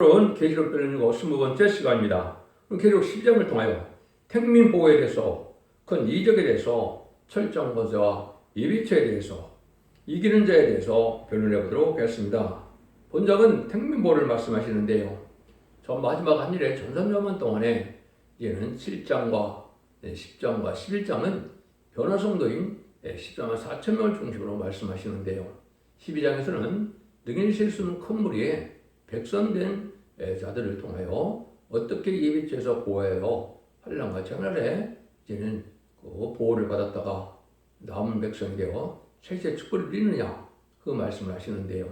오늘은 계시록 들리고 20번째 시간입니다. 계시록 10장을 통하여 택민 보호에 대해서 큰 이적에 대해서 철저한 권세와 예비처에 대해서 이기는 자에 대해서 변론해 보도록 하겠습니다. 본장은 택민 보호를 말씀하시는데요. 전 마지막 한 일의 전산전만 동안에 이제는 7장과 10장과 11장은 변화성도인 14만 4천 명을 중심으로 말씀하시는데요. 12장에서는 능히 실수는 큰 무리에 백성된 자들을 통하여 어떻게 예비처에서 보호하여 환난과 재난에 이제는 그 보호를 받았다가 남은 백성이 되어 세세 축복을 누리느냐 그 말씀을 하시는데요.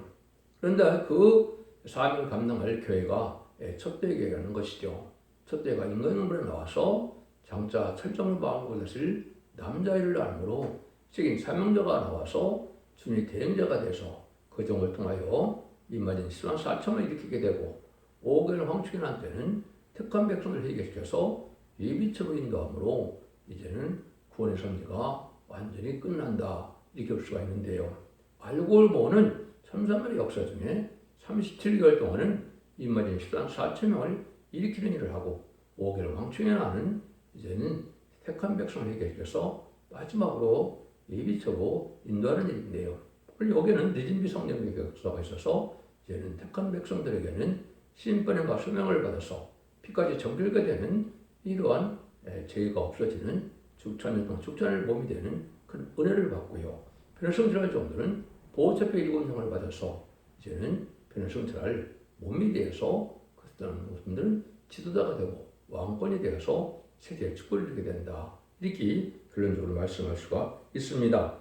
그런데 그 사명을 감당할 교회가 첫대 교회라는 것이죠. 첫대가 인간으로 나와서 장차 철정을 바라는 것을 남자를 안으로 책임 사명자가 나와서 주님의 대행자가 돼서 그 종을 통하여 임마진 14만 4천을 일으키게 되고 5개월 황축이 난 때는 택한 백성을 회개시켜서 예비처로 인도함으로 이제는 구원의 선지가 완전히 끝난다 이렇게 볼 수가 있는데요. 알고 보는 참사만의 역사 중에 37개월 동안은 임마진 14만 4천 명을 일으키는 일을 하고 5개월 황축이 나는 이제는 택한 백성을 회개시켜서 마지막으로 예비처로 인도하는 일인데요. 여기에는 늦은비 성령의 역사가 있어서 이제는 택한 백성들에게는 심판과 소명을 받아서 피까지 정결게 되는 이러한 죄가 없어지는 죽찬일 동안 죽찬일 몸이 되는 그런 은혜를 받고요. 변화성찰할 정도는 보호처표 일권성을 받아서 이제는 변화성찰할 몸이 되어서 그런 분들은 지도자가 되고 왕권이 되어서 세계의 축복을 이루게 된다. 이렇게 결론적으로 말씀할 수가 있습니다.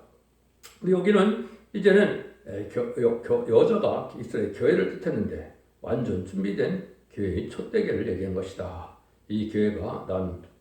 우리 여기는 이제는 여자가 이스라엘 교회를 뜻했는데 완전 준비된 교회의 첫대교를 얘기한 것이다. 이 교회가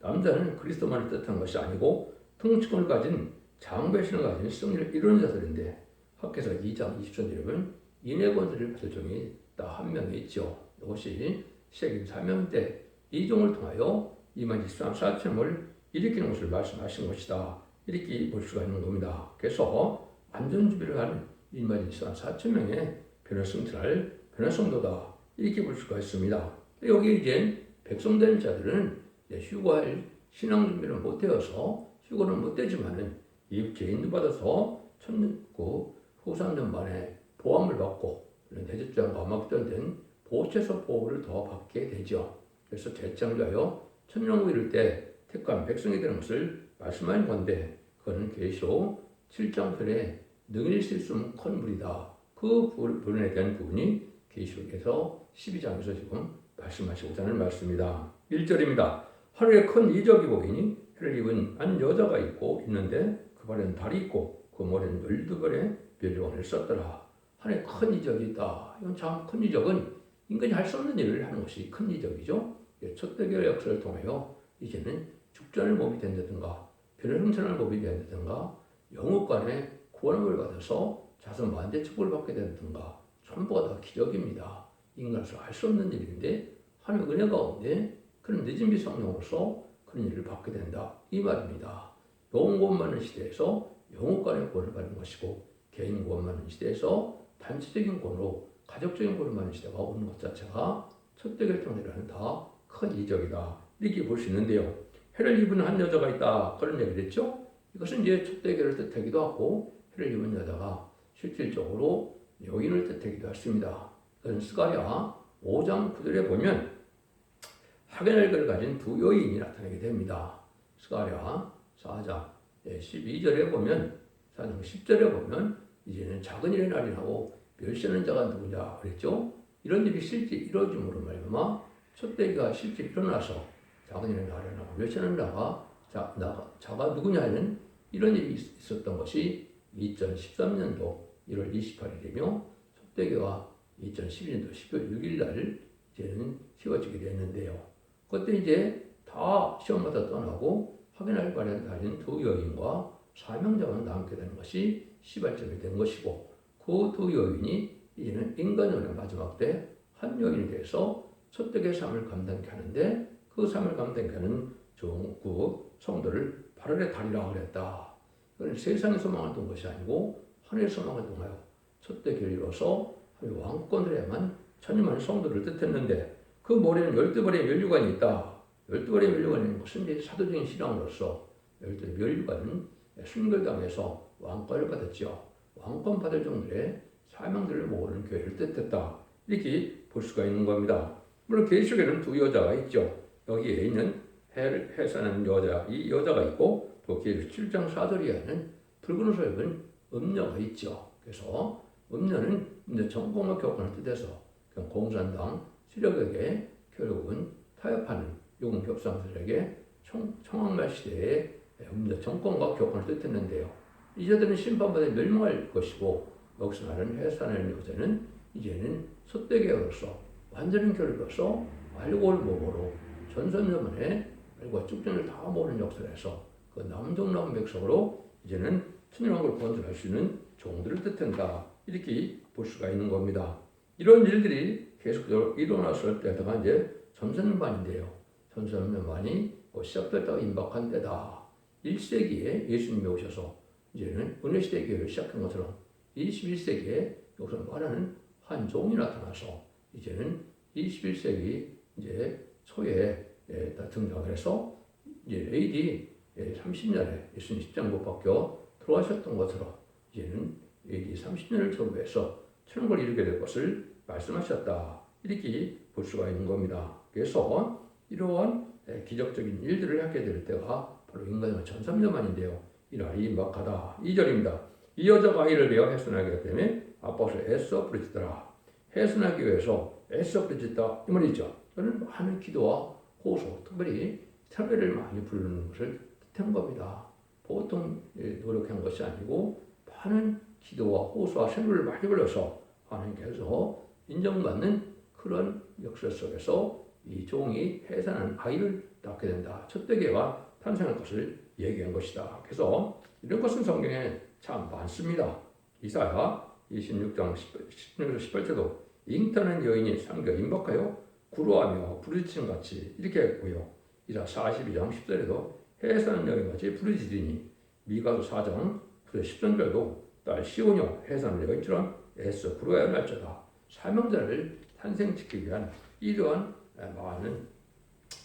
남자는 그리스도만을 뜻한 것이 아니고 통치권을 가진 장배신을 가진 승리를 이루는 자들인데 학개서 2장 20절 보면 인의 권세를 받을 종이 딱 한 명이 있죠. 이것이 시작인 사명 때 이 종을 통하여 2만 24만 4천을 일으키는 것을 말씀하신 것이다. 이렇게 볼 수가 있는 겁니다. 그래서 완전 준비를 한 1만 24만 4천 명의 변화성찰할 변화성도다. 이렇게 볼 수가 있습니다. 여기 이제 백성된 자들은 휴거할 신앙 준비를 못되어서 휴거는 못되지만은 예비처에 인도받아서 후산전 만에 보함을 받고 대제장과 막전된 보호처에서 보호를 더 받게 되죠. 그래서 대장자여 천년후 이를 때 택한 백성이 되는 것을 말씀하는 건데 그거는 계시록 7장 편에 능히 실수는 큰 물이다. 그 부분에 대한 부분이 계시록에서 12장에서 지금 말씀하시고자 하는 말씀입니다. 1절입니다. 하늘에 큰 이적이 보이니 해를 입은 한 여자가 있는데 그 발에는 달이 있고 그 머리는 12벌의 멸류관을 썼더라. 하늘에 큰 이적이 있다. 이건 참 큰 이적은 인간이 할 수 없는 일을 하는 것이 큰 이적이죠. 첫대교의 역사를 통하여 이제는 죽전을 몸이 된다든가 변화성천을 몸이 된다든가 영국 간에 구원을 받아서 자손 만대 축복을 받게 된다든가 전부가 다 기적입니다. 인간으로서 할 수 없는 일인데 하나님의 은혜 가운데 그런 늦은비 성령으로서 그런 일을 받게 된다. 이 말입니다. 영혼 구원 받는 시대에서 영국 간의 구원을 받는 것이고 개인 구원 받는 시대에서 단체적인 구원으로 가족적인 구원을 받는 시대가 오는 것 자체가 첫대 결정이라는 다 큰 이적이다. 이렇게 볼 수 있는데요. 해를 입은 한 여자가 있다. 그런 얘기를 했죠. 이것은 이제 첫대결을 뜻하기도 하고 해를 입은 여자가 실질적으로 여인을 뜻하기도 했습니다. 그건 스가랴 5장 9절에 보면 하겐엘을 가진 두 여인이 나타나게 됩니다. 스가랴 4장 12절에 보면 4장 10절에 보면 이제는 작은 일의 날이 나고 멸시하는 자가 누구냐 그랬죠. 이런 일이 실제 이루어짐으로 말미암아 첫대기가 실제 일어나서 작은 일의 날이 나고 멸시하는 자가 누구냐는 이런 일이 있었던 것이 2013년도 1월 28일이며 첫대교가 2012년도 12월 6일 날 이제는 세워지게 됐는데요. 그때 이제 다 시험마다 떠나고 확인할 바를 가진 두 여인과 사명자가 남게 되는 것이 시발점이 된 것이고 그 두 여인이 이제는 인간의 마지막 때 한 여인이 돼서 첫대교의 삶을 감당케 하는데 그 삶을 감당케 하는 그 성도를 8월의 달이라고 그랬다. 그건 세상의 소망을 둔 것이 아니고 하늘의 소망을 통하여 첫대 교회로서 왕권들에만 천여만 성도를 뜻했는데 그 모래는 12벌의 면류관이 있다. 12벌의 면류관은 무슨 이제 사도적인 신앙으로서 12벌의 면류관은 순결당해서 왕권을 받았죠. 왕권 받을 정도의 사명들을 모으는 교회를 뜻했다. 이렇게 볼 수가 있는 겁니다. 물론 계시록에는 두 여자가 있죠. 여기에 있는 해사는 여자, 이 여자가 있고 또 계시록 7장 4절에 하는 붉은 옷을 입은 음녀가 있죠. 그래서 음녀는 이제 정공과 교권을 뜻해서 공산당 세력에게 결국은 타협하는 용급협상들에게 청왕말 시대에 음녀 정권과 교권을 뜻했는데요. 이제들은 심판받아 멸망할 것이고 여기서 말하는 해산하는 여자는 이제는 솥대개로서 완전한 결로서 알고를 몸으로 전선전만에 알고 쭉전을 다 모르는 역설에서 그 남종남 백성으로 이제는 천년왕국을 건설할 수 있는 종들을 뜻한다. 이렇게 볼 수가 있는 겁니다. 이런 일들이 계속적으로 일어났을 때가 이제 전선년반인데요. 전선년반이 시작됐다가 임박한 때다. 1세기에 예수님이 오셔서 이제는 은혜시대 교회를 시작한 것처럼 21세기에 여기서 말하는 한 종이 나타나서 이제는 21세기 이제 초에 등장을 해서 이제 AD 30년에 예수님 십자가 못 박혀 돌아가셨던 것처럼 이제는 AD 30년을 전후해서 천국을 이루게 될 것을 말씀하셨다. 이렇게 볼 수가 있는 겁니다. 그래서 이러한 기적적인 일들을 하게 될 때가 바로 인간의 1300만인데요. 이 날이 임박하다. 2절입니다. 이 여자가 아이를 배어 해산하기 때문에 아빠서 애써 부르짖더라. 해산하기 위해서 애써 부르짖다. 이 말이죠. 저는 많은 기도와 호소, 특별히 차별을 많이 부르는 것을 뜻한 겁니다. 보통 노력한 것이 아니고 많은 기도와 호소와 생물을 많이 불러서 하나님께서 인정받는 그런 역사 속에서 이 종이 해산한 아이를 낳게 된다. 첫대개가 탄생할 것을 얘기한 것이다. 그래서 이런 것은 성경에 참 많습니다. 이사야 26장 18절도 잉태하는 여인이 상가 임박하여 구로하며 부르짖음 같이 이렇게 했고요. 이사 42장 10절에도 해산한 여인같이 부르짖으니 미가도 4장 10절에도 딸 시온여 해산한 여인처럼 애써 구로하여 날짜다. 사명자를 탄생시키기 위한 이러한 많은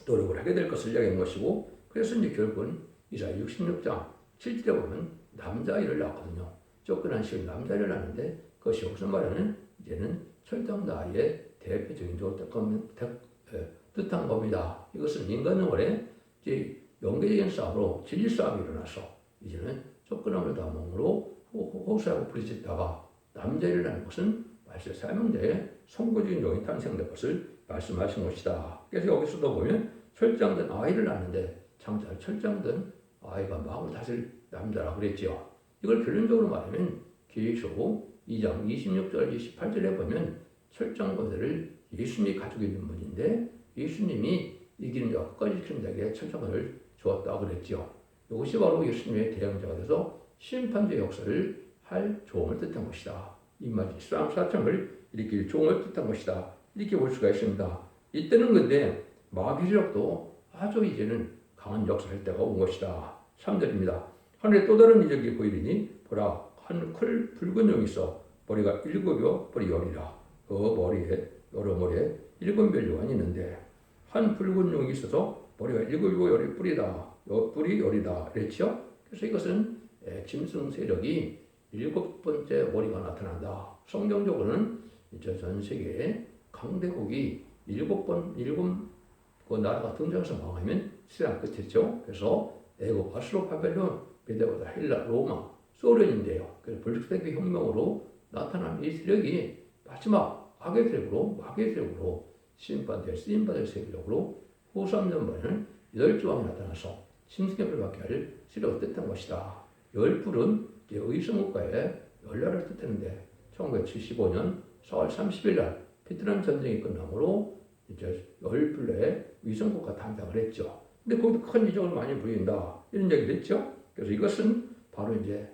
노력을 하게 될 것을 이야기한 것이고 그래서 이제 결국은 이사 66장 7절에 보면 남자아이를 낳았거든요. 쫓겨난 시온 남자아이를 낳았는데 그것이 여기서 말하는 이제는 철장 나이의 대표적인 뜻한 겁니다. 이것은 인간 영혼에 이제 영계적인 싸움으로 진리 싸움이 일어나서 이제는 쫓겨남을 다 몸으로 호소하고 부르짖다가 남자아이를 낳는 것은 말세 사명자의 선구적인 영이 탄생될 것을 말씀하신 것이다. 그래서 여기서도 보면 철장된 아이를 낳는데 장차 철장된 아이가 마음을 다스릴 남자라고 그랬죠. 이걸 결론적으로 말하면 계시록 2장 26절 28절에 보면 철장권을 예수님이 가지고 있는 분인데 예수님이 이기는 자와 끝까지 지키는 자에게 철장권을 주었다고 그랬죠. 이것이 바로 예수님의 대형자가 돼서 심판의 역사를 할 종을 뜻한 것이다. 이 말이 사창을 일으킬 종을 뜻한 것이다. 이렇게 볼 수가 있습니다. 이때는 근데 마귀력도 아주 이제는 강한 역사를 할 때가 온 것이다. 3절입니다. 하늘에 또 다른 이적이 보이리니 보라 한 큰 붉은 용이 있어 머리가 7여 뿔이 열이라. 그 머리에 여러 머리에 7면류관이 있는데 한 붉은 용이 있어서 머리가 7여 열이 뿔이다. 뿔이 열이다. 그랬죠? 그래서 이것은 짐승 세력이 7번째 머리가 나타난다. 성경적으로는 이제 전 세계에 강대국이 7그 나라가 등장해서 망하면 세상 끝이죠. 그래서 애국, 아수르, 바벨론, 메데오다, 헬라, 로마, 소련인데요. 그래서 볼셰비크 혁명으로 나타난 이 세력이 마지막 악의 세력으로, 마귀의 세력으로 쓰임받을 세력으로 후 3년반에는 8조왕이 나타나서 짐승의 받게 할 세력을 뜻한 것이다. 10불은 의성국가의 열나를 뜻하는데 1975년 4월 30일 날 베트남 전쟁이 끝나므로 이제 10불의 위성국가 탄생을 했죠. 근데 거기도 큰 이적을 많이 부린다. 이런 얘기를 했죠. 그래서 이것은 바로 이제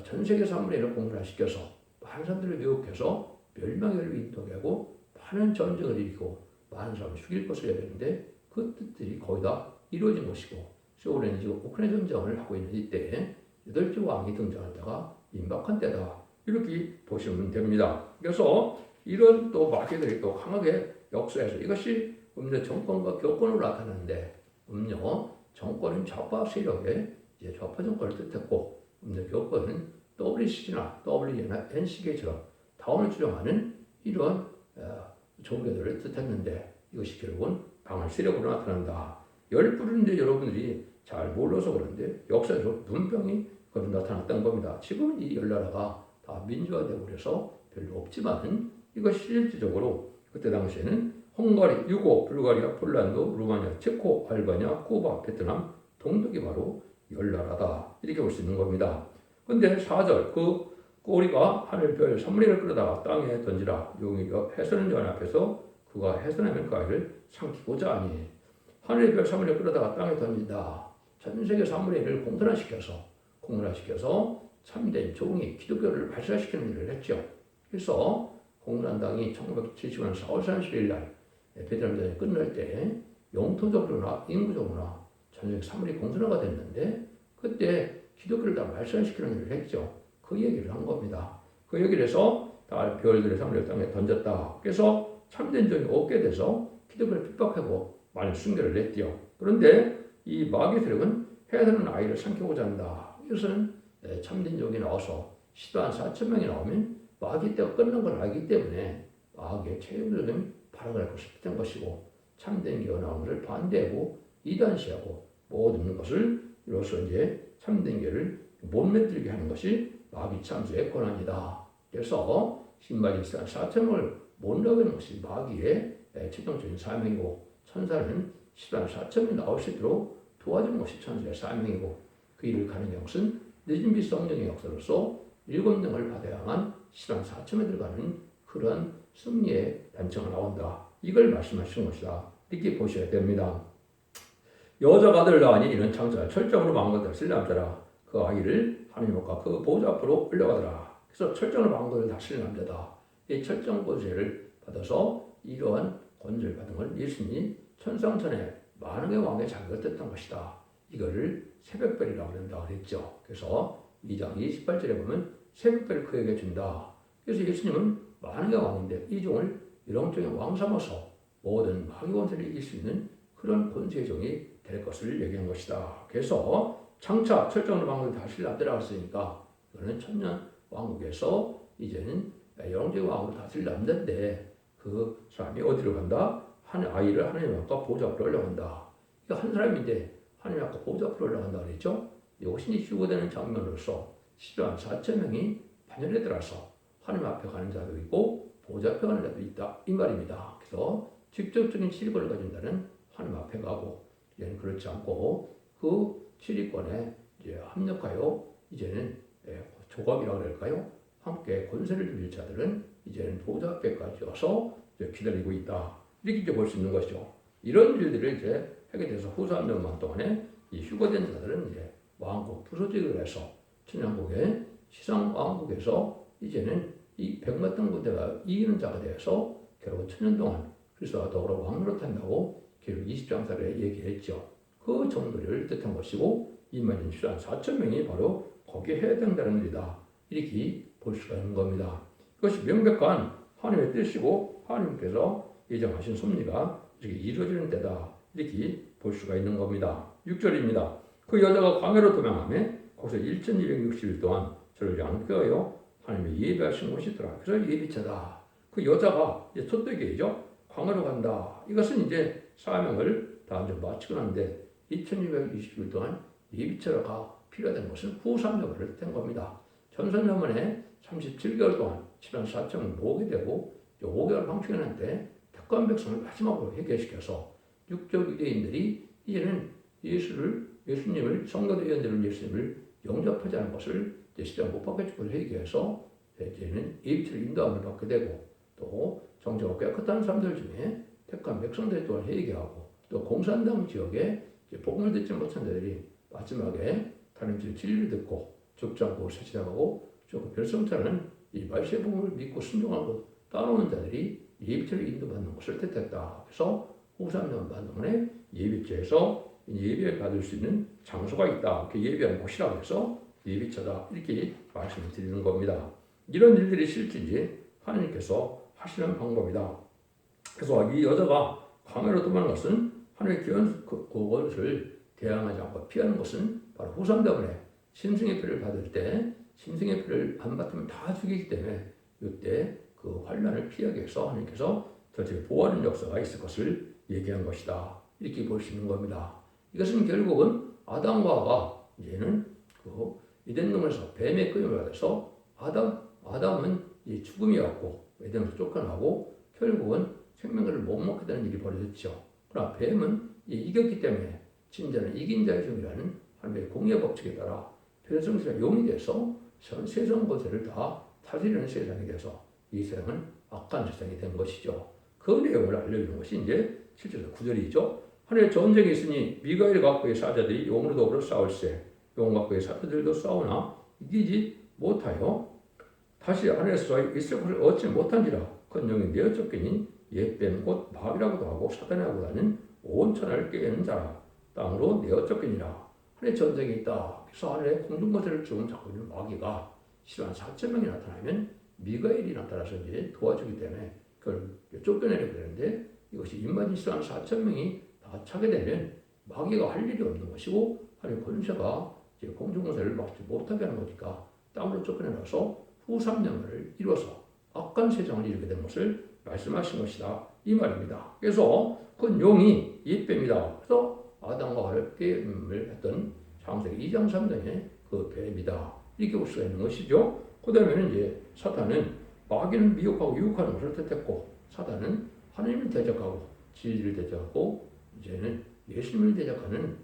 전 세계 사물에 공분화시켜서 많은 사람들을 미혹해서 멸망을 인도하고 많은 전쟁을 일으키고 많은 사람을 죽일 것을 해야 되는데 그 뜻들이 거의 다 이루어진 것이고 소련이 지금 우크라이나 전쟁을 하고 있는 이때에 8째 왕이 등장할 때가 임박한 때다. 이렇게 보시면 됩니다. 그래서 이런 또 마귀들이 또 강하게 역사해서 이것이 음료 정권과 교권으로 나타나는데 음료 정권은 좌파 세력의 이제 좌파 정권을 뜻했고 음료 교권은 WCC나 WNC나 NCK처럼 다원을 주장하는 이런 종교들을 뜻했는데 이것이 결국은 강한 세력으로 나타난다. 열불인데 여러분들이 잘 몰라서 그런데 역사적으로 문병이 그런 나타났던 겁니다. 지금 이 열나라가 다 민주화되고 그래서 별로 없지만은 이것이 실질적으로 그때 당시에는 헝가리, 유고, 불가리아, 폴란드, 루마니아, 체코, 알바니아, 쿠바, 베트남, 동독이 바로 열나라다. 이렇게 볼 수 있는 겁니다. 근데 4절 그 꼬리가 하늘별 선물을 끌어다가 땅에 던지라. 용이 해서는 전 앞에서 그가 해서나면 그 아이를 삼키고자 하니 하늘별 사물을 끌어다가 땅에 던진다. 전 세계 사물의 일을 공론화시켜서 참된 종이 기독교를 발전시키는 일을 했죠. 그래서 공산당이 1970년 4월 31일 날 베트남전이 끝날 때 영토적으로나 인구적으로나 전 세계 사물이 공산화가 됐는데 그때 기독교를 다 발전시키는 일을 했죠. 그 얘기를 한 겁니다. 그 얘기를 해서 다 별들의 사물을 땅에 던졌다. 그래서 참된 종이 없게 돼서 기독교를 핍박하고 많은 순교를 냈죠. 그런데 이 마귀 세력은 해서는 아이를 삼키고자 한다. 이것은 참된 종이 나와서 시도 한 4천 명이 나오면 마귀 때가 끝난 걸 알기 때문에 마귀의 최종적인 발악을 것을 뜻한 것이고 참된 교가 나온 것을 반대하고 이단시하고 모든 것을 이로써 이제 참된 교를 못 만들게 하는 것이 마귀 참수의 권한이다. 그래서 신발이 4천 명을 못 나가는 것이 마귀의 최종적인 사명이고 천사는 4천 명이 나올 수 있도록 도와주는 것이 천사의 사명이고 그 일을 가는 것은 늦은 빛 성령의 역사로서 7명을 받아야만 4천 명이 들어가는 그런 승리의 단체가 나온다. 이걸 말씀하시는 것이다. 이렇게 보셔야 됩니다. 여자가 아들을 낳으니 이는 창자가 철저으로 망한 것을 남자라. 그 아이를 하나님 앞과 그 보좌 앞으로 끌려가더라. 그래서 철저으로 망한 것을 다스리는 남자다. 이 철정 보좌를 받아서 이러한 권세를 받은 건 예수님이 천상천에 만왕의 왕의 자격을 뜻한 것이다. 이거를 새벽별이라고 한다 그랬죠. 그래서 2장 28절에 보면 새벽별을 그에게 준다. 그래서 예수님은 만왕의 왕인데 이 종을 영적인 왕 삼아서 모든 마귀 권세를 이길 수 있는 그런 권세의 종이 될 것을 얘기한 것이다. 그래서 장차 철저한 왕국을 다시 남자라고 했으니까 그거는 천년 왕국에서 이제는 영적인 왕국을 다스릴 남자인데 그 사람이 어디로 간다? 한 아이를 하나님 앞과 보좌 앞으로 올라간다. 이거 한 사람인데 하나님 앞과 보좌 앞으로 올라간다 그랬죠? 이것이 휴거되는 장면으로서 4천 명이 반열에 들어서 하나님 앞에 가는 자도 있고 보좌 앞에 가는 자도 있다 이 말입니다. 그래서 직접적인 치리권을 가진 자는 하나님 앞에 가고 이제는 그렇지 않고 그 치리권에 이제 합력하여 이제는 조각이라고 할까요? 함께 권세를 누릴 자들은 이제는 보좌 앞에까지 와서 이제 기다리고 있다. 이렇게 이제 볼 수 있는 것이죠. 이런 일들을 이제 하게 돼서 후서 한 년만 동안에 이 휴거된 자들은 이제 왕국 부서지기로 해서 천년국의 시상 왕국에서 이제는 이 백마땅 군대가 이기는 자가 되어서 결국 천년 동안 그리스도와 더불어 왕노릇한다고 기록 20장사를 얘기했죠. 그 정도를 뜻한 것이고 이만인 수단 4천 명이 바로 거기에 해당되는 일이다. 이렇게 볼 수가 있는 겁니다. 그것이 명백한 하나님의 뜻이고 하나님께서 예정하신 섭리가 이렇게 이루어지는 때다. 이렇게 볼 수가 있는 겁니다. 6절입니다. 그 여자가 광야로 도망하며 거기서 1260일 동안 저를 양육하여 하나님의 예비하신 곳이더라. 그래서 예비차다. 그 여자가 이제 첫대기죠. 광야로 간다. 이것은 이제 사명을 다 이제 마치고 났는데 2220일 동안 예비차가 필요하다는 것은 후삼여만을 뜻한 겁니다. 전선여만에 37개월 동안 74,000을 모으게 되고 5개월 방출했는데 택한 백성을 마지막으로 회개시켜서 육적 유대인들이 이제는 예수님을 성도들 연대로 예수님을 영접하지 않은 것을 십자가 못 박혀 죽고 회개해서 이제는 예비체를 인도함을 받게 되고 또 정정하고 깨끗한 사람들 중에 택한 백성들 또한 회개하고 또 공산당 지역에 복음을 듣지 못한 자들이 마지막에 하나님의 진리를 듣고 죽지 않고 세치당하고 저 별성자는 이 말씀의 복음을 믿고 순종하고 따라오는 자들이 예비체를 인도받는 것을 뜻했다. 그래서 후삼년 반동안에 예비체에서 예비를 받을 수 있는 장소가 있다. 그 예비한 곳이라고 해서 예비처다. 이렇게 말씀을 드리는 겁니다. 이런 일들이 실제인지 하나님께서 하시는 방법이다. 그래서 이 여자가 광야로 도망간 것은 하늘의 귀한 그것을 대항하지 않고 피하는 것은 바로 후삼 때문에 짐승의 피를 받을 때 짐승의 피를 안 받으면 다 죽이기 때문에 이때 그 환난을 피하기 위해서 하나님께서 저렇게 보호하는 역사가 있을 것을 얘기한 것이다. 이렇게 볼 수 있는 겁니다. 이것은 결국은 아담과 하와가 이제는 그 에덴 동산에서 뱀의 끌림을 받아서 아담은 이 죽음이었고 에덴에서 쫓겨나고 결국은 생명을 못 먹게 되는 일이 벌어졌죠. 그러나 뱀은 이겼기 때문에 진짜는 이긴 자의 종이라는 하나님의 공의 법칙에 따라 변성체가 용이 돼서 전 세상 것들을 다 다스리는 세상이 돼서 이 세상은 악한 세상이 된 것이죠. 그 내용을 알려주는 것이 이제 7절에서 9절이죠. 하늘에 전쟁이 있으니 미가엘 각부의 사자들이 용으로 더불어 싸울세 용 각부의 사자들도 싸우나 이기지 못하여 다시 하늘에서 있을 것을 얻지 못한지라 큰 영이 내어 쫓기니 옛뱀 곧 마귀라고도 하고 사단이라고 하는 온 천하를 깨는 자라 땅으로 내어 쫓기니라. 하늘에 전쟁이 있다. 그래서 하늘에 공중거세를 좀 잡고 있는 마귀가 실한 4천 명이 나타나면 미가엘이 나타나서 이제 도와주기 때문에 그걸 쫓겨내려고 그러는데 이것이 입맞이 실한 4천 명이 다 차게 되면 마귀가 할 일이 없는 것이고 하늘의 권세가 이제 공중거세를 막지 못하게 하는 거니까 땅으로 쫓겨내서 후삼년을 이루어서 악한 세상을 이루게 된 것을 말씀하신 것이다. 이 말입니다. 그래서 그 용이 옛뱀이다. 그래서 아담과 하와를 뱀을 했던 창세기 2장 3장의 그 뱀이다. 이렇게 볼 수가 있는 것이죠. 그 다음에는 이제 사탄은 마귀는 미혹하고 유혹하는 것을 뜻했고 사단은 하나님을 대적하고 진리를 대적하고 이제는 예수님을 대적하는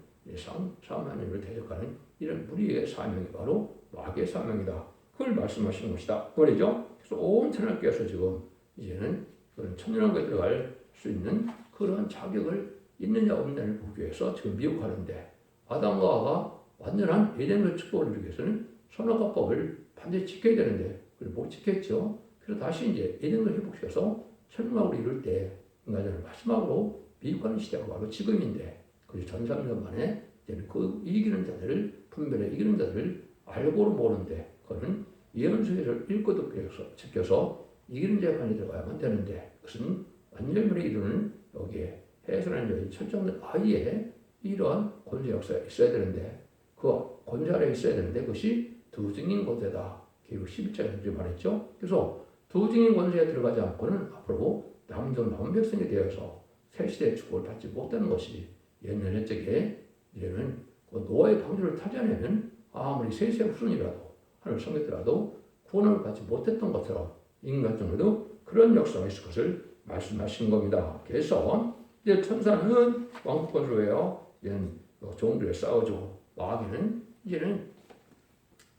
하나님을 대적하는 이런 무리의 사명이 바로 마귀의 사명이다. 그걸 말씀하시는 것이다. 말이죠. 그래서 온 천하를 깨서 지금 이제는 그런 천년왕국에 들어갈 수 있는 그런 자격을 있느냐 없느냐를 보기 위해서 지금 미혹하는데 아담과 하와가 완전한 에덴의 축복을 이루기 위해서는 선악과법을 반드시 지켜야 되는데 그걸 못 지켰죠. 그래서 다시 이제 에덴을 회복시켜서 천년왕국을 이룰 때 인간을 마지막으로 미혹하는 시대가 바로 지금인데 그래서 전삼년 만에 이제는 그 이기는 자들을 분별해 이기는 자들을 알고도 모르는데 그거는 예언서를 읽고 듣고 지켜서 이기는 자의 관이 들어가야만 되는데 그것은 완전히 이루는 여기에 해설하는 여기 철저한 아이에 이러한 권세 역사가 있어야 되는데 그 권세 아래에 있어야 되는데 그것이 두 증인 권세다. 계속 11절에 말했죠. 그래서 두 증인 권세에 들어가지 않고는 앞으로 남전 남백성이 되어서 새 시대의 축복을 받지 못하는 것이 옛날 옛적에 이제는 그 노아의 방주를 타자내면 아무리 세세 후손이라도 하늘 성했더라도 구원을 받지 못했던 것처럼 인간 중에도 그런 역사가 있을 것을 말씀하신 겁니다. 그래서 이제 천사는 왕권으로 해요. 이제는 종들에 싸워주고 마귀는 이제는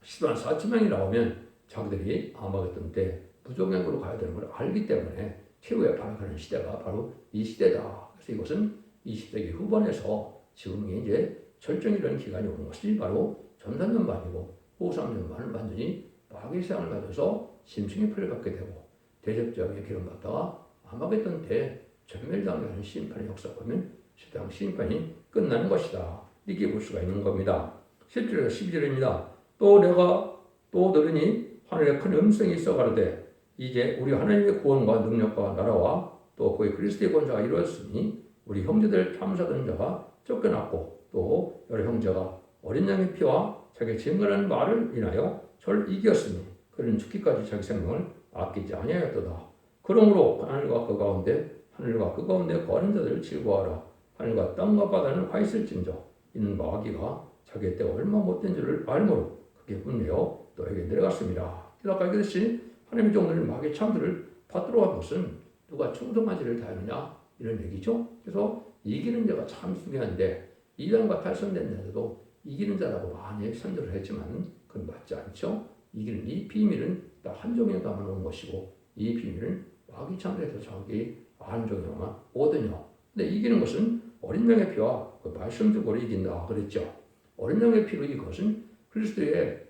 10만 4천 명이 나오면 자기들이 아마겟돈 때 부정행으로 가야 되는 걸 알기 때문에 최후에 발악하는 시대가 바로 이 시대다. 그래서 이것은 20세기 후반에서 지금 이제 절정이라는 기간이 오는 것이 바로 전산년 만이고 후 3년 만은 완전히 마귀의 세상을 가져서 심층의 풀을 갖게 되고 대적적의 기름 받다가 아마겟돈 때 전멸당하는 심판의 역사 보면 세상 심판이 끝나는 것이다. 이렇게 볼 수가 있는 겁니다. 10절에서 12절입니다. 또 내가 또 들으니 하늘에 큰 음성이 있어 가로되 이제 우리 하나님의 구원과 능력과 나라와 또 그의 그리스도의 권세가 이루어졌으니 우리 형제들 탐사던 자가 쫓겨났고 또 여러 형제가 어린 양의 피와 자기 증거하는 말을 인하여 저를 이겼으니 그는 죽기까지 자기 생명을 아끼지 아니하였도다. 그러므로 하늘과 그 가운데 거하는 자들을 즐거워하라. 하늘과 땅과 바다는 화 있을진저 이는 마귀가 자기의 때가 얼마 못된 줄을 알므로 그게 분내어 너에게 내려갔습니다. 그래서 아까 얘기했듯이 하나님의 종들은 마귀의 창들을 받들어 간 것은 누가 충성한지를 다하느냐 이런 얘기죠. 그래서 이기는 자가 참 중요한데 이단과 탈선된 자들도 이기는 자라고 많이 선전을 했지만 그건 맞지 않죠. 이기는 이 비밀은 딱 한 종에 담아놓은 것이고 이 비밀은 마귀 창들에서 정확히 아는 종에만 오거든요. 근데 이기는 것은 어린 양의 피와 그 말씀 듣고를 이긴다 그랬죠. 어린 양의 피로 이긴 것은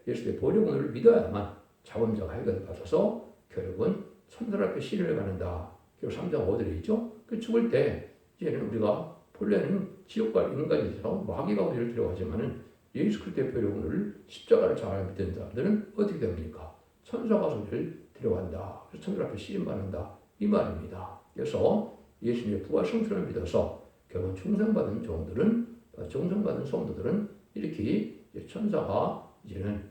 예수의 보혈공을 믿어야만 자범자가 해결을 받아서 결국은 천사 앞에 시련을 받는다. 결국 3장 5절에 있죠. 그 죽을 때 이제는 우리가 본래는 지옥과 인간이처럼 마귀가 우리를 데려가지만은 예수 그리스도의 보혈공을 십자가를 잘 믿는 사람들은 어떻게 됩니까? 천사가 우리를 데려간다. 그래서 천사 앞에 시련받는다. 이 말입니다. 그래서 예수님의 부활 성천을 믿어서 결국 충성받은 충성받은 성도들은 이렇게 천사가 이제는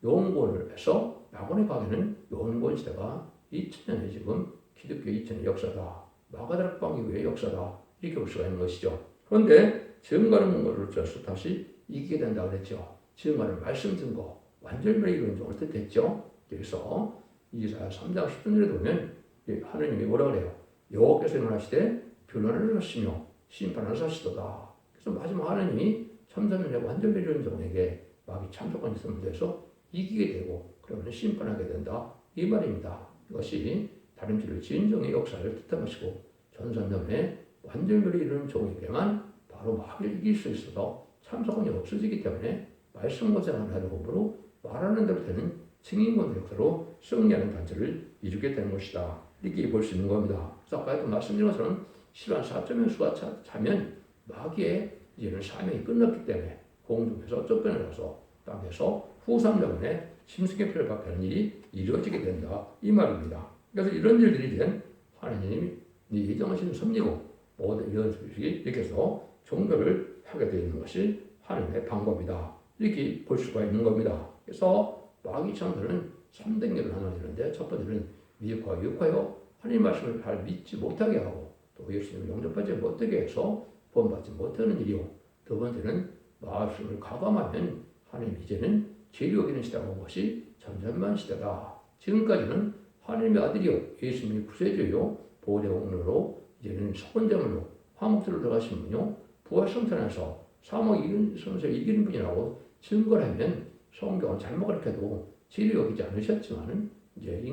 요원권을 해서 낙원에 가게는 요원권 시대가 2000년의 지금 기독교 2000년 역사다. 마가다락방 이후의 역사다. 이렇게 볼 수가 있는 것이죠. 그런데 증거하는 것을 통해서 다시 이기게 된다고 그랬죠. 증거하는 말씀 증거, 완전히 이런 종을 뜻했죠. 그래서 이사야 3장 10절에 보면 하느님이 뭐라 그래요? 여호와께서 일어나시되 변론을 하시며 심판을 하시도다. 그래서 마지막 하느님이 참사면의 완전히 이런 종에게 마귀 참석한 짓을 돼서 이기게 되고 그러면 심판하게 된다. 이 말입니다. 이것이 다른 질의 진정의 역사를 뜻한 것이고 전선점에 완전히 이루는 종에게만 바로 마귀를 이길 수 있어서 참석원이 없어지기 때문에 말씀 것을 하는 법으로 말하는 대로 되는 증인권 역사로 승리하는 단체를 이루게 되는 것이다. 이렇게 볼 수 있는 겁니다. 그래서 아까도 말씀드린 것처럼 시간 4.0 수가 차면 마귀의 이제는 사명이 끝났기 때문에 공중에서 쫓겨나서 땅에서 후삼령에 심승의 피를 받게 하는 일이 이루어지게 된다. 이 말입니다. 그래서 이런 일들이 이제 하나님이 예정하시는 섭리고 모든 이런 소식이 이렇게 해서 종교를 하게 되어 있는 것이 하나님의 방법이다. 이렇게 볼 수가 있는 겁니다. 그래서 마귀 천사들은 3단계로 나눠지는데 첫 번째는 미혹하고 유혹하여 하나님 말씀을 잘 믿지 못하게 하고 또 예수님을 영접하지 못하게 해서 본받지 못하는 일이요. 두 번째는 말씀을 가감하면 하나님 이제는 죄를 여기는 시대가 온 것이 전전만 시대다. 지금까지는 하나님의 아들이요 예수님이 구세주요 보호대원으로 이제는 서건제물로 화목제로 들어가신 분이요 부활성천에서 사망 선수를 이기는 분이라고 증거를 하면 성경은 잘못 가르쳐도 죄를 여기지 않으셨지만은 이제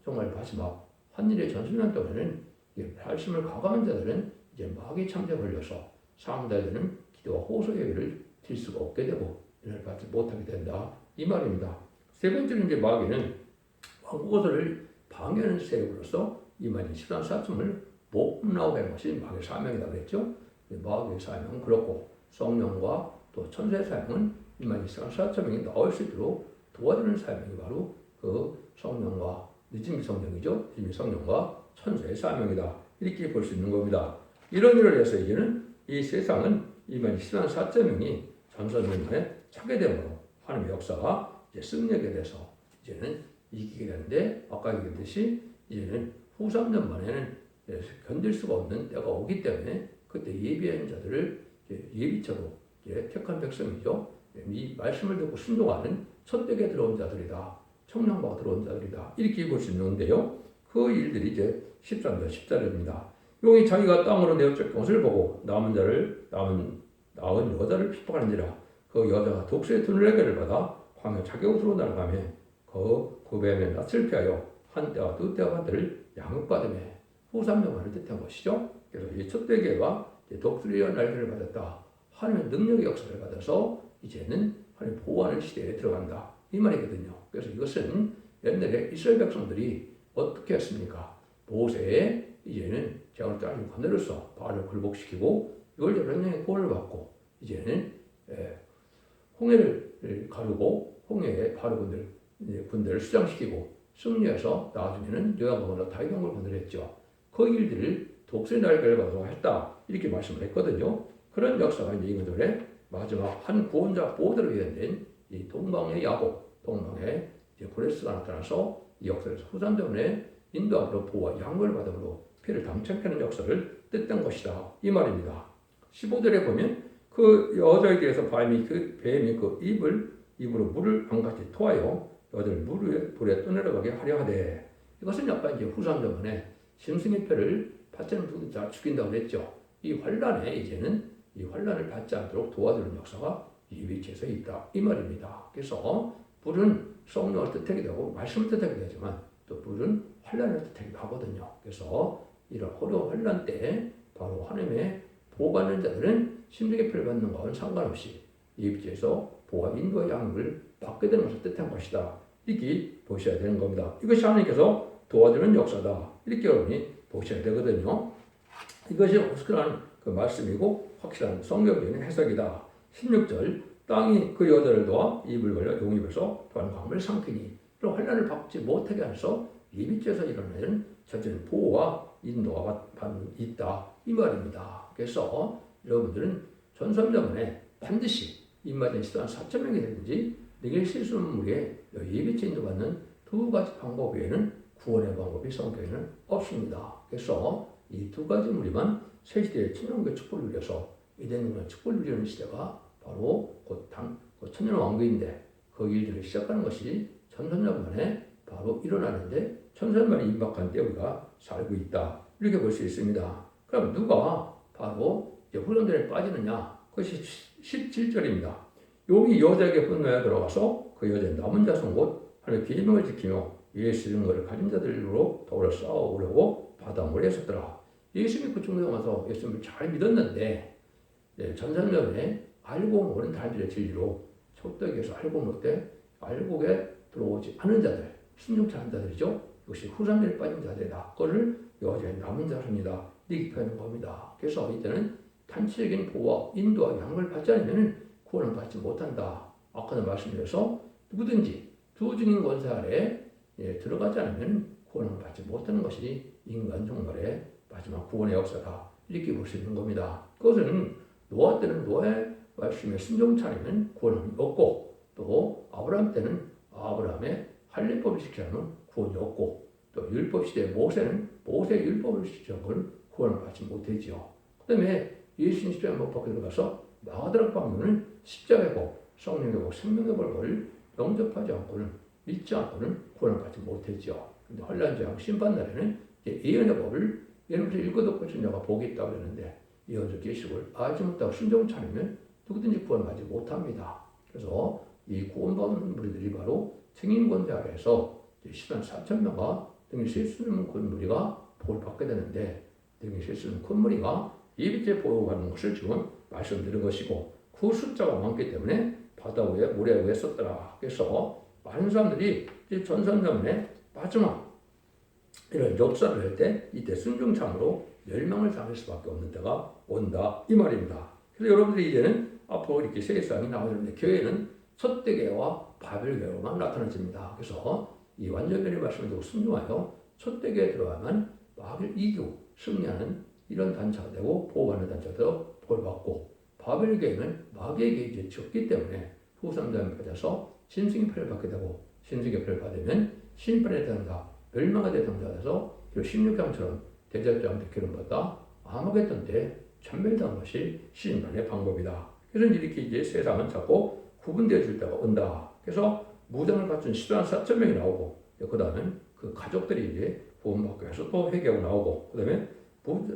정말 마지막 한일의 전수년 동안에는 말씀을 가감한 자들은 이제 마귀 참새에 걸려서 사망자들은 기도와 호소 예배를 드릴 수가 없게 되고 은혜를 받지 못하게 된다. 이 말입니다. 세 번째는 이제 마귀는 왕국어를 방해하는 세력으로서 이만희 시단 사tum을 못 나오게 하는 것이 마귀의 사명이라고 그랬죠. 마귀의 사명은 그렇고 성령과 또 천사의 사명은 이만희 시단 사tum이 나올 수 있도록 도와주는 사명이 바로 그 성령과 늦은 성령이죠. 늦은 성령과 천사의 사명이다. 이렇게 볼 수 있는 겁니다. 이런 일을 해서 이제는 이 세상은 이만희 시단 사tum이 전선문에 차게 되므로 하나님의 역사가 이제 승리하게 돼서 이제는 이기게 되는데 아까 얘기했듯이 이제는 후 3년 만에는 견딜 수가 없는 때가 오기 때문에 그때 예비한 자들을 예비처로 택한 백성이죠. 이 말씀을 듣고 순종하는 첫대에 들어온 자들이다. 청량바가 들어온 자들이다. 이렇게 볼 수 있는데요. 그 일들이 이제 13절 10절입니다. 용이 자기가 땅으로 내어쫓긴 것을 보고 낳은 여자를 핍박하는지라 그 여자가 독수의 두늘레개를 받아 광야 자기 옷으로 날아가며 그 뱀의 낯을 피하여 한 때와 두 때와 한 때를 양육받으며 후 3년만을 뜻한 것이죠. 그래서 이 첫째 계가 독수리의 날개를 받았다. 하나님의 능력의 역사를 받아서 이제는 하나님 보호하는 시대에 들어간다. 이 말이거든요. 그래서 이것은 옛날에 이스라엘 백성들이 어떻게 했습니까? 모세의 이제는 재앙을 따르는 관으로서 바알을 굴복시키고 이걸 연령의 구원을 받고 이제는 홍해를 가르고 홍해에 바로 군대를 수장시키고 승리해서 나중에는 여호와가 다윗왕국을 건설했죠. 그 일들을 독수리 날개를 받아서 했다. 이렇게 말씀을 했거든요. 그런 역사가 이제 이것들의 마지막 한 구원자 보호대로 위원된 이 동방의 야곱, 동방의 고레스가 나타나서 이 역사에서 후산전에 인도하기로 보호와 양보를 받음으로 피를 담책하는 역사를 뜻한 것이다. 이 말입니다. 15절에 보면 그 여자에 대해서 뱀이 그 입으로 물을 한 가지 토하여 여자를 불에 떠내려가게 하려 하되 이것은 약간 이제 후산전에 짐승의 표를 받지 않는 누구 다 죽인다고 했죠. 이 환란에 이제는 이 환란을 받지 않도록 도와주는 역사가 이 위치에서 있다. 이 말입니다. 그래서 불은 성령을 뜻하기도 하고 말씀을 뜻하기도 하지만 또 불은 환란을 뜻하기도 하거든요. 그래서 이런 어려운 환란 때 바로 하나님의 보호받는 자들은 심정의 표를 받는 것과는 상관없이 이 위치에서 보호와 인도의 양육을 받게 되는 것을 뜻한 것이다. 이렇게 보셔야 되는 겁니다. 이것이 하나님께서 도와주는 역사다. 이렇게 여러분이 보셔야 되거든요. 이것이 확실한 그 말씀이고 확실한 성경적인 해석이다. 16절 땅이 그 여자를 도와 입을 벌려 용입에서 또한 광을 삼키니 이런 환란을 받지 못하게 하셔서 예비죄에서 일어나는 전체적인 보호와 인도가 있다 이 말입니다. 그래서 여러분들은 전선자문에 반드시 입맞은 시도한 4천 명이 되든지 내게 실수문물에 예비죄 인도받는 두 가지 방법 외에는 구원의 방법이 성경에는 없습니다. 그래서 이 두 가지 무리만 새 시대의 천년왕국의 축복을 누려서 이대는 축복을 누리는 시대가 바로 곧 천년왕국인데 그 일들을 시작하는 것이 천선자만에 바로 일어나는데 천선만이 임박한 때 우리가 살고 있다 이렇게 볼 수 있습니다. 그럼 누가 바로 후손들에 빠지느냐? 그것이 17절입니다. 여기 여자에게 분노에 들어가서 그 여자의 남은 자손 곧 하나님의 계명을 지키며 예수 이름을 가진 자들로 더불어 싸우려고 바다물에 섰더라. 예수 믿고 중동에 와서 예수님을 잘 믿었는데 전산전에 알고 모르는 달들의 진리로 촛대기에서 알고 못돼 알고에 들어오지 않은 자들 순종치 않은 자들이죠. 역시 후산들에 빠진 자들이다. 그것을 여자의 남은 자손이다 이렇게 표현한 겁니다. 그래서 이때는 단체적인 보호와 인도와 양을 받지 않으면 구원을 받지 못한다. 아까도 말씀드려서 누구든지 두 증인 권세 아래 들어가지 않으면 구원을 받지 못하는 것이 인간 종말의 마지막 구원의 역사다. 이렇게 볼 수 있는 겁니다. 그것은 노아 때는 노아의 말씀에 순종치 않으면 구원을 얻고 또 아브라함 때는 아브라함의 할례법을 지키지 않으면 구원이 없고 또 율법 시대의 모세는 모세의 율법을 지키지 않으면 구원을 받지 못했지요. 그 다음에 예수님 십자가에 못 박혀 들어가서 마가다락 방문은 십자가의 법, 성령의 법, 생명의 법을 영접하지 않고는 믿지 않고는 구원을 받지 못했지요. 근데 환란장 심판날에는 예언의 법을 예언부터 읽어듣고 전자가 복이 있다고 그러는데 예언적 계시를 알지 못하고 순종치 않으면 누구든지 구원받지 못합니다. 그래서 이 구원받는 무리들이 바로 증인권자 아래에서 10만 4천 명과 등이 실수는 큰 무리가 복을 받게 되는데 등이 실수는 큰 무리가 예비죄 보호하는 것을 지금 말씀드린 것이고 그 숫자가 많기 때문에 바다 위에 모래 위에 썼더라. 그래서 많은 사람들이 전선자문에 마지막 이런 역사를 할 때 이때 순종참으로 멸망을 당할 수밖에 없는 때가 온다 이 말입니다. 그래서 여러분들이 이제는 앞으로 이렇게 세계상이 나오는데 교회는 첫대계와 바벨교만 나타나집니다. 그래서 이 완전변의 말씀을 듣고 순종하여 첫대계에 들어가면 마귀를 이기고 승리하는 이런 단체가 되고 보호하는 단체가 되어 복을 받고 바벨교회는 마귀에게 이제 졌기 때문에 후삼자를 받아서 신승의 표를 받게 되고 신승의 표를 받으면 심판의 대상자 멸망의 대상자가 돼서 16강처럼 대접장 대기름 받다 아마겟돈 때 천멸당한 것이 심판의 방법이다. 그래서 이렇게 이제 세상은 자꾸 구분되어 줄 때가 온다. 그래서 무장을 갖춘 10만 4천 명이 나오고 그 다음에 그 가족들이 이제 구원받고 해서 또 회개하고 나오고 그 다음에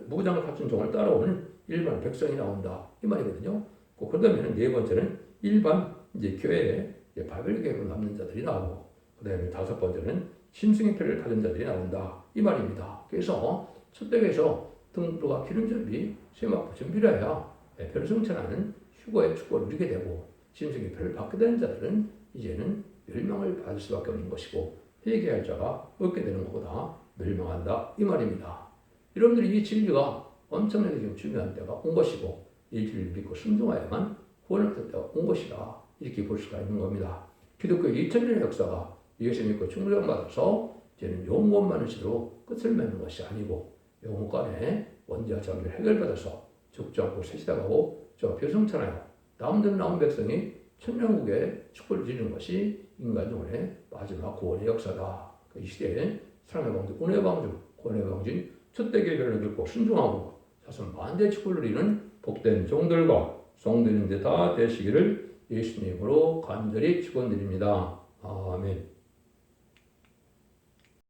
무장을 갖춘 종을 따라오는 일반 백성이 나온다 이 말이거든요. 그 다음에는 네 번째는 일반 이제 교회에 바벨교회로 남는 자들이 나오고 그 다음에 다섯 번째는 신승의 표를 받은 자들이 나온다 이 말입니다. 그래서 첫대에서 등불과 기름접이 세마포 준비를 해야 별성천하는 휴거의 축복을 누리게 되고 신승의 표를 받게 되는 자들은 이제는 멸망을 받을 수밖에 없는 것이고 회개할 자가 얻게 되는 것보다 멸망한다 이 말입니다. 여러분들이 이 진리가 엄청나게 지금 중요한 때가 온 것이고 이 진리를 믿고 순종하여야만 구원을 얻을 때가 온 것이다 이렇게 볼 수가 있는 겁니다. 기독교 2000년의 역사가 예수 믿고 충성받아서 이제는 영원만을 시로 끝을 맺는 것이 아니고 영원간에 원죄와 정의를 해결받아서 죽지 않고 새시다가고 저 별성천하여 남은 백성이 천년국의 축복을 누리는 것이 인간종의 마지막 구원의 역사다. 이 시대에 사랑의 방주, 은혜의 방주, 구원의 방주인 첫대교의 결론을 듣고 순종하고 자손 만대 축복을 누리는 복된 종들과 성도님들 다 되시기를 예수님으로 간절히 축원드립니다. 아멘.